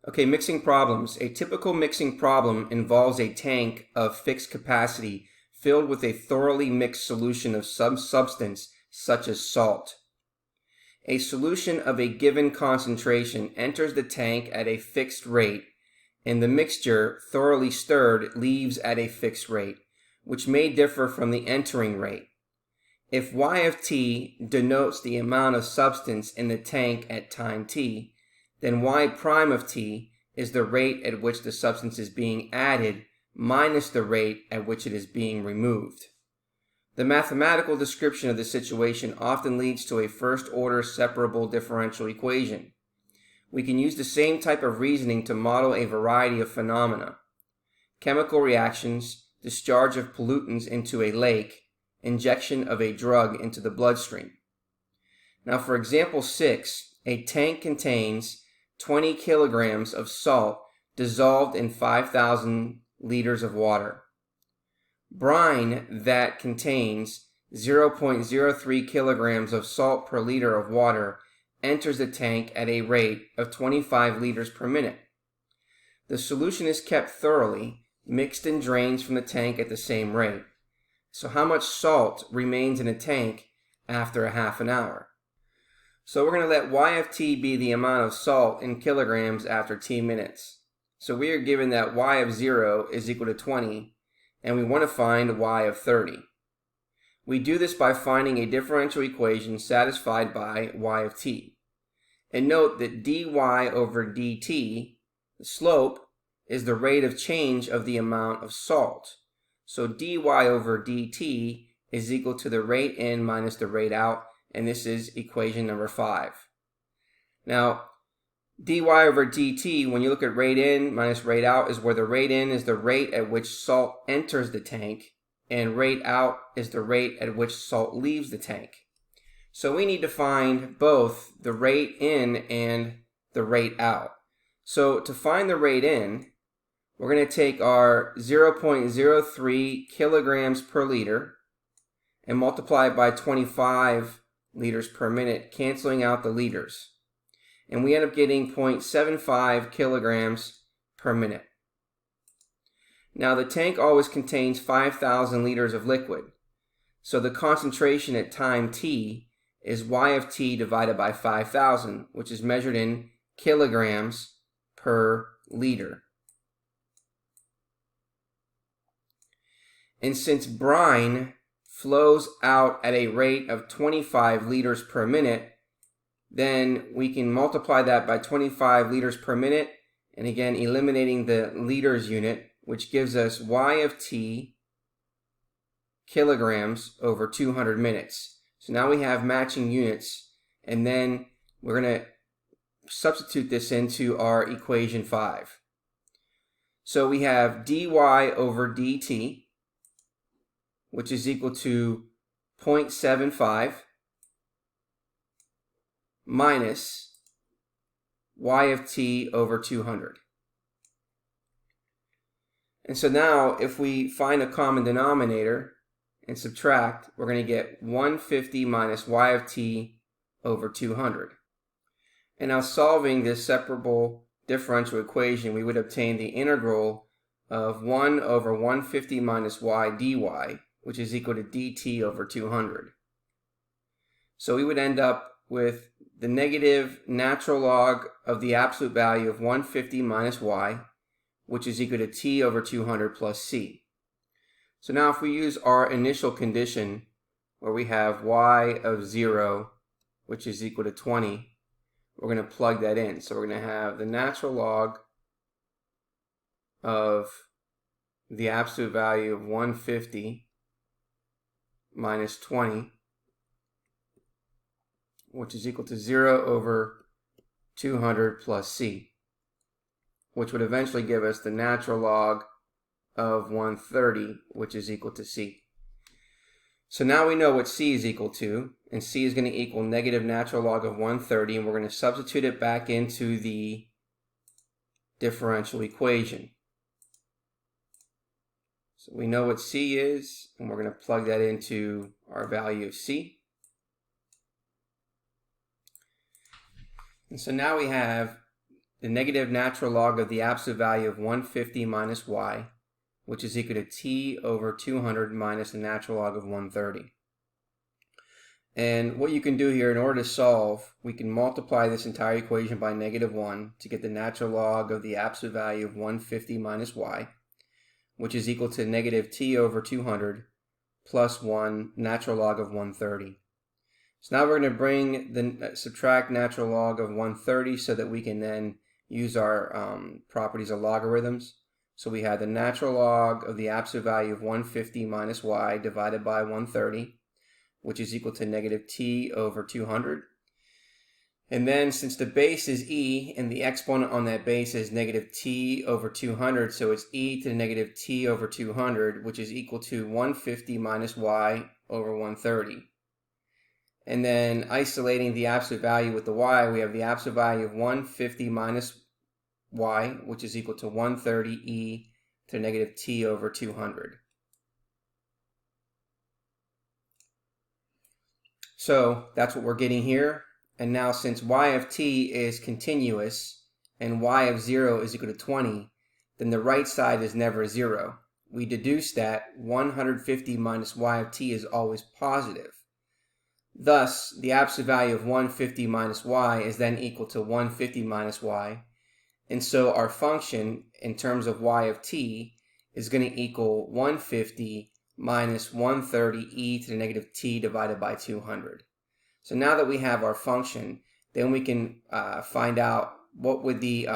Okay, mixing problems. A typical mixing problem involves a tank of fixed capacity filled with a thoroughly mixed solution of some substance such as salt. A solution of a given concentration enters the tank at a fixed rate, and the mixture, thoroughly stirred, leaves at a fixed rate, which may differ from the entering rate. If y of t denotes the amount of substance in the tank at time t, then y prime of t is the rate at which the substance is being added minus the rate at which it is being removed. The mathematical description of the situation often leads to a first-order separable differential equation. We can use the same type of reasoning to model a variety of phenomena: chemical reactions, discharge of pollutants into a lake, injection of a drug into the bloodstream. Now for example 6, a tank contains 20 kilograms of salt dissolved in 5,000 liters of water. Brine that contains 0.03 kilograms of salt per liter of water enters the tank at a rate of 25 liters per minute. The solution is kept thoroughly mixed and drains from the tank at the same rate. So how much salt remains in a tank after a half an hour? So we're going to let y of t be the amount of salt in kilograms after t minutes. So we are given that y of 0 is equal to 20, and we want to find y of 30. We do this by finding a differential equation satisfied by y of t. And note that dy over dt, the slope, is the rate of change of the amount of salt. So dy over dt is equal to the rate in minus the rate out, and this is equation number 5. Now, dy over dt, when you look at rate in minus rate out, is where the rate in is the rate at which salt enters the tank, and rate out is the rate at which salt leaves the tank. So we need to find both the rate in and the rate out. So to find the rate in, we're going to take our 0.03 kilograms per liter and multiply it by 25 liters per minute, canceling out the liters. And we end up getting 0.75 kilograms per minute. Now the tank always contains 5,000 liters of liquid. So the concentration at time t is y of t divided by 5,000, which is measured in kilograms per liter. And since brine flows out at a rate of 25 liters per minute, then we can multiply that by 25 liters per minute, and again eliminating the liters unit, which gives us y of t kilograms over 200 minutes. So now we have matching units, and then we're going to substitute this into our equation 5. So we have dy over dt, which is equal to 0.75 minus y of t over 200. And so now if we find a common denominator and subtract, we're going to get 150 minus y of t over 200. And now solving this separable differential equation, we would obtain the integral of 1 over 150 minus y dy, which is equal to dt over 200. So we would end up with the negative natural log of the absolute value of 150 minus y, which is equal to t over 200 plus c. So now if we use our initial condition, where we have y of 0, which is equal to 20, we're going to plug that in. So we're going to have the natural log of the absolute value of 150 minus 20, which is equal to 0 over 200 plus c, which would eventually give us the natural log of 130, which is equal to c. So now we know what c is equal to, and c is going to equal negative natural log of 130, and we're going to substitute it back into the differential equation. So we know what c is, and we're going to plug that into our value of c. And so now we have the negative natural log of the absolute value of 150 minus y, which is equal to t over 200 minus the natural log of 130. And what you can do here, in order to solve, we can multiply this entire equation by -1 to get the natural log of the absolute value of 150 minus y, which is equal to negative t over 200 plus 1 natural log of 130. So now we're going to bring the subtract natural log of 130 so that we can then use our properties of logarithms. So we have the natural log of the absolute value of 150 minus y divided by 130, which is equal to negative t over 200. And then since the base is e and the exponent on that base is negative t over 200, so it's e to the negative t over 200, which is equal to 150 minus y over 130. And then isolating the absolute value with the y, we have the absolute value of 150 minus y, which is equal to 130 e to the negative t over 200. So that's what we're getting here. And now since y of t is continuous and y of 0 is equal to 20, then the right side is never 0. We deduce that 150 minus y of t is always positive. Thus, the absolute value of 150 minus y is then equal to 150 minus y. And so our function in terms of y of t is going to equal 150 minus 130 e to the negative t divided by 200. So now that we have our function, then we can find out what would the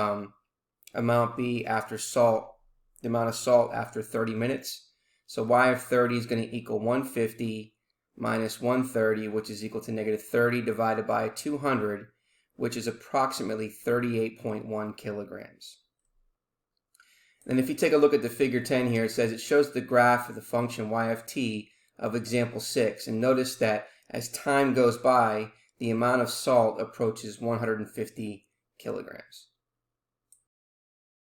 amount be after salt, the amount of salt after 30 minutes. So y of 30 is going to equal 150 minus 130, which is equal to negative 30 divided by 200, which is approximately 38.1 kilograms. And if you take a look at the figure 10 here, it says it shows the graph of the function y of t of example 6. And notice that as time goes by, the amount of salt approaches 150 kilograms.